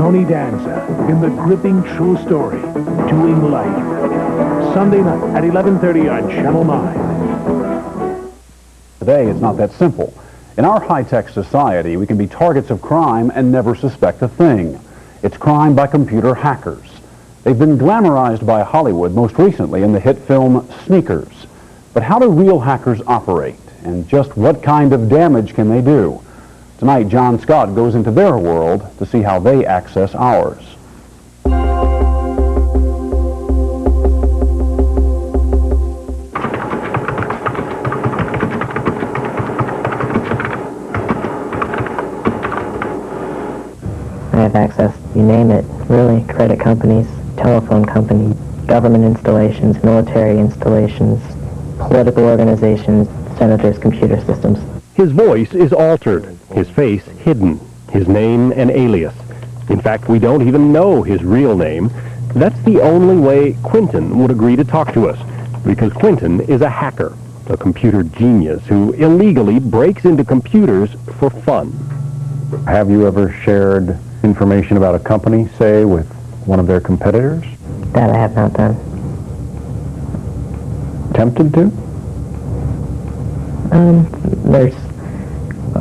Tony Danza in the gripping true story, Doing Life. Sunday night at 11:30 on Channel 9. Today, it's not that simple. In our high-tech society, we can be targets of crime and never suspect a thing. It's crime by computer hackers. They've been glamorized by Hollywood, most recently in the hit film Sneakers. But how do real hackers operate? And just what kind of damage can they do? Tonight, Jon Scott goes into their world to see how they access ours. I have access, you name it, really, credit companies, telephone companies, government installations, military installations, political organizations, senators' computer systems. His voice is altered, his face hidden, his name an alias. In fact, we don't even know his real name. That's the only way Quentin would agree to talk to us, because Quentin is a hacker, a computer genius who illegally breaks into computers for fun. Have you ever shared information about a company, say, with one of their competitors? That I have not done. Tempted to? There's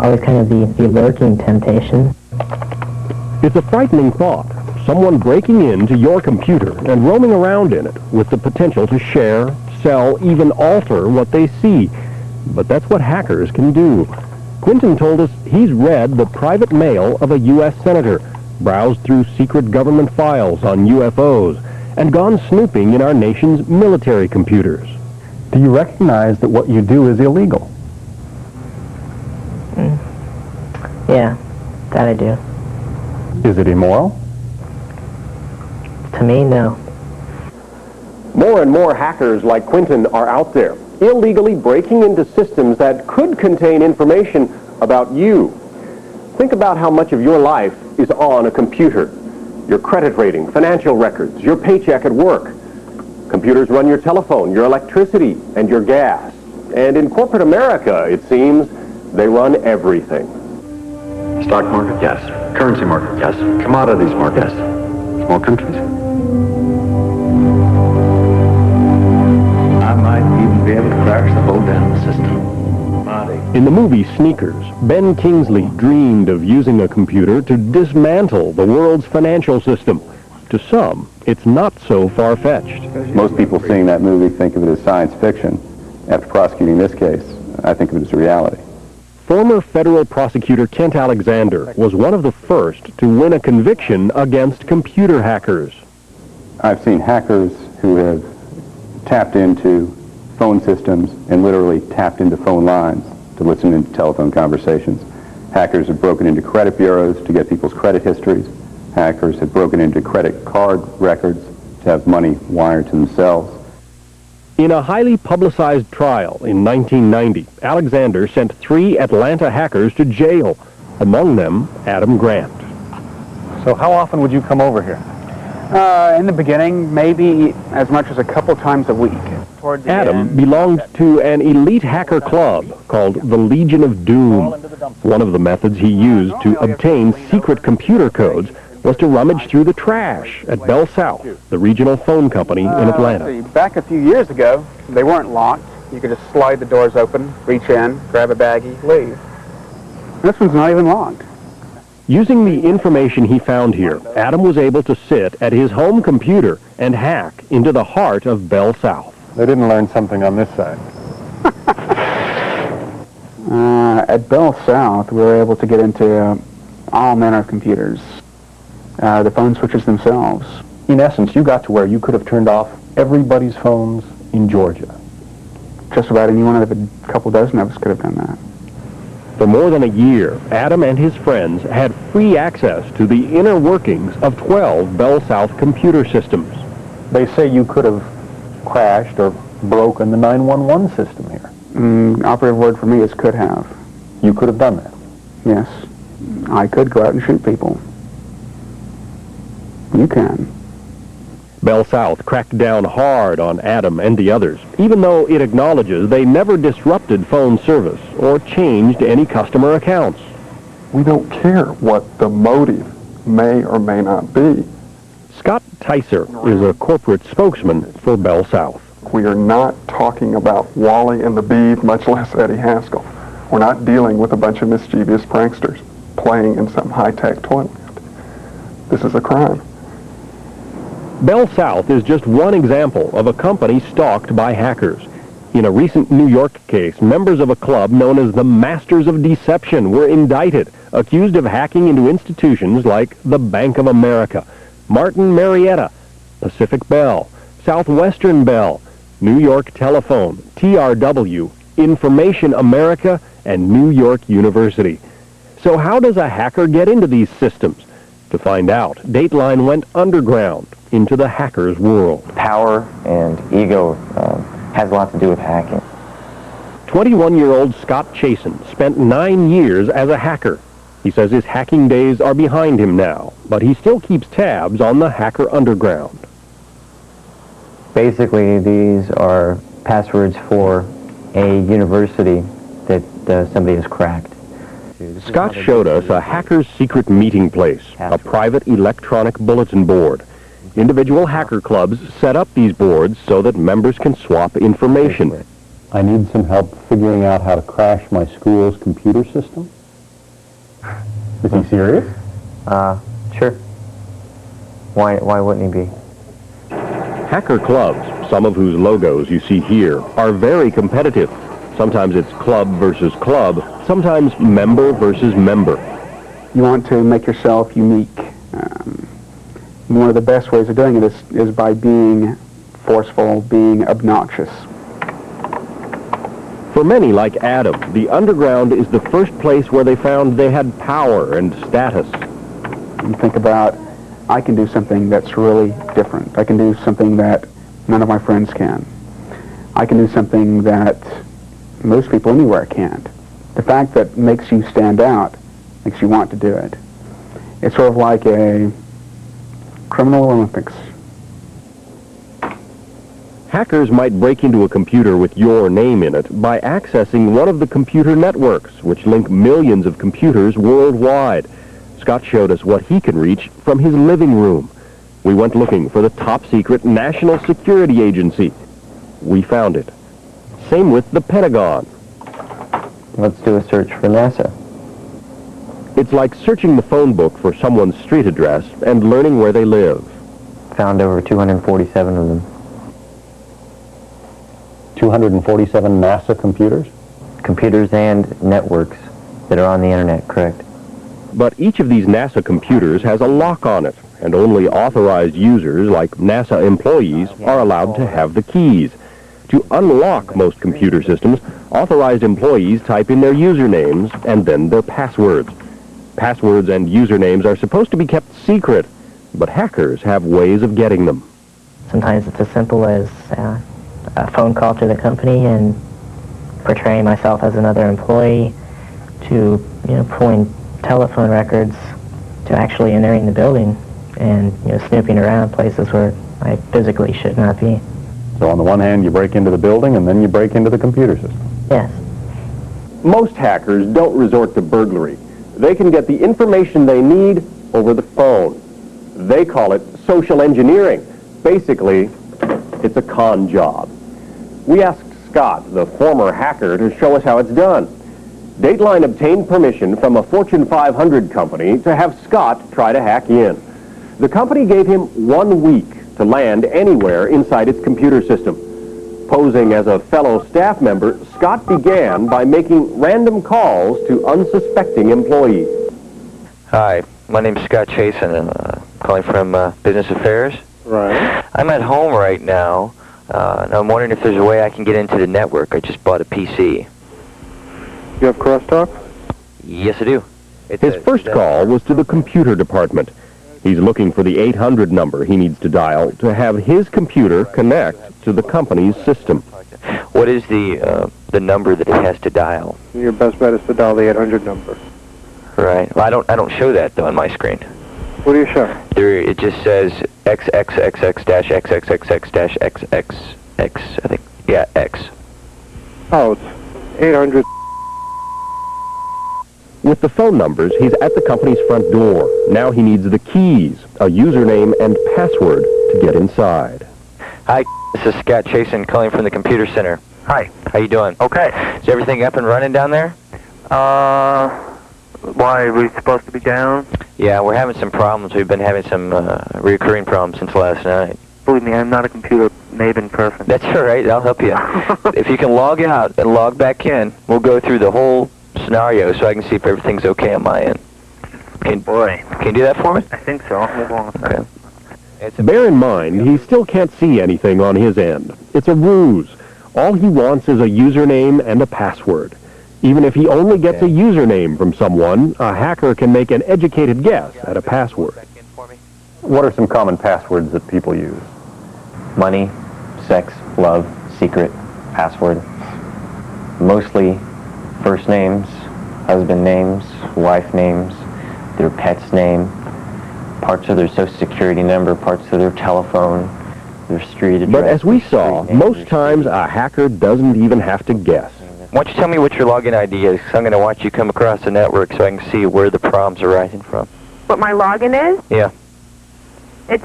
always kind of the lurking temptation. It's a frightening thought, someone breaking into your computer and roaming around in it with the potential to share, sell, even alter what they see. But that's what hackers can do. Quentin told us he's read the private mail of a U.S. senator, browsed through secret government files on UFOs, and gone snooping in our nation's military computers. Do you recognize that what you do is illegal? Yeah, that I do. Is it immoral? To me, no. More and more hackers like Quentin are out there, illegally breaking into systems that could contain information about you. Think about how much of your life is on a computer. Your credit rating, financial records, your paycheck at work. Computers run your telephone, your electricity, and your gas. And in corporate America, it seems, they run everything. Stock market, yes. Currency market, yes. Commodities market, yes. Small countries. I might even be able to crash the whole damn system. In the movie Sneakers, Ben Kingsley dreamed of using a computer to dismantle the world's financial system. To some, it's not so far-fetched. Most people seeing that movie think of it as science fiction. After prosecuting this case, I think of it as a reality. Former federal prosecutor Kent Alexander was one of the first to win a conviction against computer hackers. I've seen hackers who have tapped into phone systems and literally tapped into phone lines to listen into telephone conversations. Hackers have broken into credit bureaus to get people's credit histories. Hackers have broken into credit card records to have money wired to themselves. In a highly publicized trial in 1990, Alexander sent 3 Atlanta hackers to jail, among them Adam Grant. So how often would you come over here? In the beginning, maybe as much as a couple times a week. Adam belonged to an elite hacker club called the Legion of Doom. One of the methods he used to obtain secret computer codes was to rummage through the trash at Bell South, the regional phone company in Atlanta. Back a few years ago, they weren't locked. You could just slide the doors open, reach in, grab a baggie, leave. This one's not even locked. Using the information he found here, Adam was able to sit at his home computer and hack into the heart of Bell South. They didn't learn something on this side. At Bell South, we were able to get into all manner of computers. The phone switches themselves. In essence, you got to where you could have turned off everybody's phones in Georgia. Just about any one of a couple dozen of us could have done that. For more than a year, Adam and his friends had free access to the inner workings of 12 Bell South computer systems. They say you could have crashed or broken the 911 system here. Operative word for me is could have. You could have done that. Yes. I could go out and shoot people. You can. Bell South cracked down hard on Adam and the others, even though it acknowledges they never disrupted phone service or changed any customer accounts. We don't care what the motive may or may not be. Scott Tyser is a corporate spokesman for Bell South. We are not talking about Wally and the Beeve, much less Eddie Haskell. We're not dealing with a bunch of mischievous pranksters playing in some high-tech toyland. This is a crime. Bell South is just one example of a company stalked by hackers. In a recent New York case, members of a club known as the Masters of Deception were indicted, accused of hacking into institutions like the Bank of America, Martin Marietta, Pacific Bell, Southwestern Bell, New York Telephone, TRW, Information America, and New York University. So how does a hacker get into these systems? To find out, Dateline went underground into the hacker's world. Power and ego has a lot to do with hacking. 21-year-old Scott Chasen spent 9 years as a hacker. He says his hacking days are behind him now, but he still keeps tabs on the hacker underground. Basically, these are passwords for a university that somebody has cracked. Scott showed us a hacker's secret meeting place, a private electronic bulletin board. Individual hacker clubs set up these boards so that members can swap information. I need some help figuring out how to crash my school's computer system. Is he serious? Sure. Why wouldn't he be? Hacker clubs, some of whose logos you see here, are very competitive. Sometimes it's club versus club, sometimes member versus member. You want to make yourself unique. One of the best ways of doing it is by being forceful, being obnoxious. For many, like Adam, the underground is the first place where they found they had power and status. You think about, I can do something that's really different. I can do something that none of my friends can. I can do something that most people anywhere can't. The fact that makes you stand out makes you want to do it. It's sort of like a criminal Olympics. Hackers might break into a computer with your name in it by accessing one of the computer networks, which link millions of computers worldwide. Scott showed us what he can reach from his living room. We went looking for the top-secret National Security Agency. We found it. Same with the Pentagon. Let's do a search for NASA. It's like searching the phone book for someone's street address and learning where they live. Found over 247 of them. 247 NASA computers? Computers and networks that are on the internet, correct. But each of these NASA computers has a lock on it, and only authorized users, like NASA employees, are allowed to have the keys. To unlock most computer systems, authorized employees type in their usernames and then their passwords. Passwords and usernames are supposed to be kept secret, but hackers have ways of getting them. Sometimes it's as simple as a phone call to the company and portraying myself as another employee, to pulling telephone records, to actually entering the building and snooping around places where I physically should not be. So on the one hand, you break into the building, and then you break into the computer system. Yes. Most hackers don't resort to burglary. They can get the information they need over the phone. They call it social engineering. Basically, it's a con job. We asked Scott, the former hacker, to show us how it's done. Dateline obtained permission from a Fortune 500 company to have Scott try to hack in. The company gave him 1 week to land anywhere inside its computer system. Posing as a fellow staff member, Scott began by making random calls to unsuspecting employees. Hi, my name's Scott Chasen, and I'm calling from Business Affairs. Right. I'm at home right now, and I'm wondering if there's a way I can get into the network. I just bought a PC. You have crosstalk? Yes, I do. His first call was to the computer department. He's looking for the 800 number he needs to dial to have his computer connect to the company's system. What is the number that it has to dial? Your best bet is to dial the 800 number. Right. Well, I don't show that though on my screen. What do you show? There, it just says XXXX-XXXX-XX, I think. Yeah, X. Oh, it's 800. With the phone numbers, he's at the company's front door. Now he needs the keys, a username and password to get inside. Hi, this is Scott Chasen calling from the computer center. Hi. How you doing? Okay. Is everything up and running down there? Why, are we supposed to be down? Yeah, we're having some problems. We've been having some recurring problems since last night. Believe me, I'm not a computer maven person. That's all right. I'll help you. If you can log out and log back in, we'll go through the whole scenario so I can see if everything's okay on my end. Can you do that for me? I think so. Hold on a second. Okay. Bear in mind, he still can't see anything on his end. It's a ruse. All he wants is a username and a password. Even if he only gets a username from someone, a hacker can make an educated guess at a password. What are some common passwords that people use? Money, sex, love, secret, password. Mostly first names, husband names, wife names, their pet's name, parts of their social security number, parts of their telephone, their street address. But as we saw, most times a hacker doesn't even have to guess. Why don't you tell me what your login ID is? 'Cause I'm going to watch you come across the network so I can see where the problems are rising from. What my login is? Yeah. It's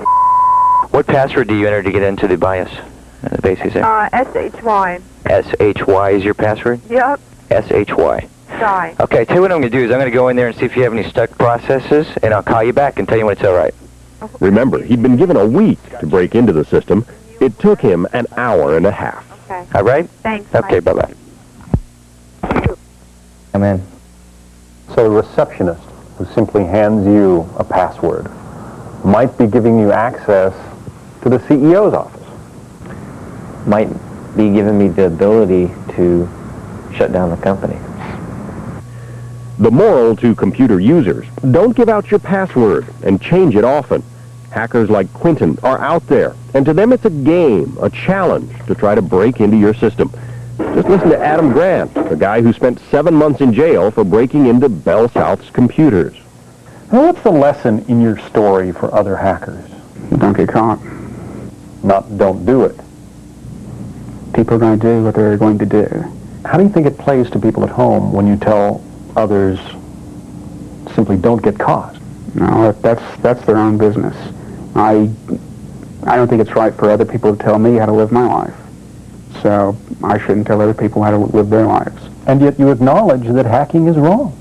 What password do you enter to get into the BIOS? The basics there. SHY. SHY is your password? Yep. SHY. Shy. Okay, tell you what I'm going to do is I'm going to go in there and see if you have any stuck processes, and I'll call you back and tell you when it's all right. Remember, he'd been given a week to break into the system. It took him an hour and a half. Okay. All right? Thanks. Okay, bye-bye. I'm in. So a receptionist who simply hands you a password might be giving you access to the CEO's office. Might be giving me the ability to shut down the company. The moral to computer users, don't give out your password and change it often. Hackers like Quentin are out there, and to them it's a game, a challenge to try to break into your system. Just listen to Adam Grant, the guy who spent 7 months in jail for breaking into Bell South's computers. Now, what's the lesson in your story for other hackers? Don't get caught. Not don't do it. People are going to do what they're going to do. How do you think it plays to people at home when you tell others simply don't get caught? No, that's their own business. I don't think it's right for other people to tell me how to live my life. So I shouldn't tell other people how to live their lives. And yet you acknowledge that hacking is wrong.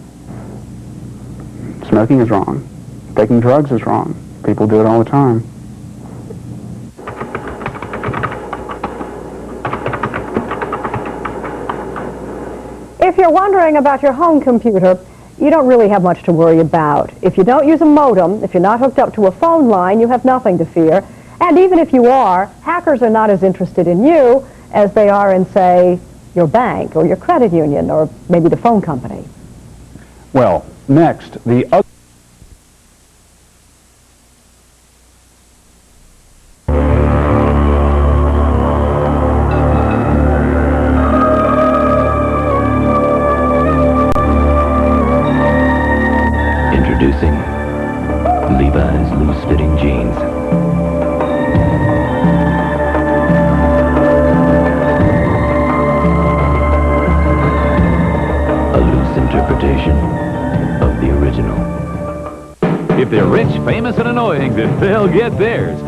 Smoking is wrong. Taking drugs is wrong. People do it all the time. If you're wondering about your home computer, you don't really have much to worry about. If you don't use a modem, if you're not hooked up to a phone line, you have nothing to fear. And even if you are, hackers are not as interested in you as they are in, say, your bank or your credit union or maybe the phone company. Well, next, the other... Introducing Levi's loose-fitting jeans. A loose interpretation of the original. If they're rich, famous, and annoying, then they'll get theirs.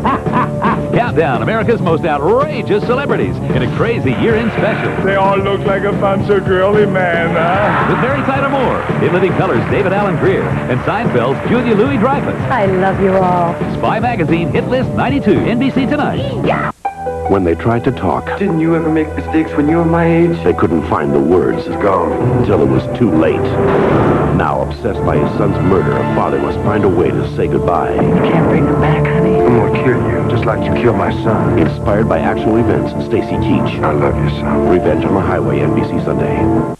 Countdown, America's most outrageous celebrities in a crazy year-end special. They all look like a bunch of girly men, huh? With Mary Tyler Moore, in Living Color's David Allen Greer, and Seinfeld's Julia Louis-Dreyfus. I love you all. Spy Magazine Hit List 92, NBC Tonight. Yeah. When they tried to talk, didn't you ever make mistakes when you were my age? They couldn't find the words. It's gone. Until it was too late. Now, obsessed by his son's murder, a father must find a way to say goodbye. You can't bring him back, honey. I'm gonna kill you, just like you killed my son. Inspired by actual events, Stacy Keach. I love you, son. Revenge on the Highway, NBC Sunday.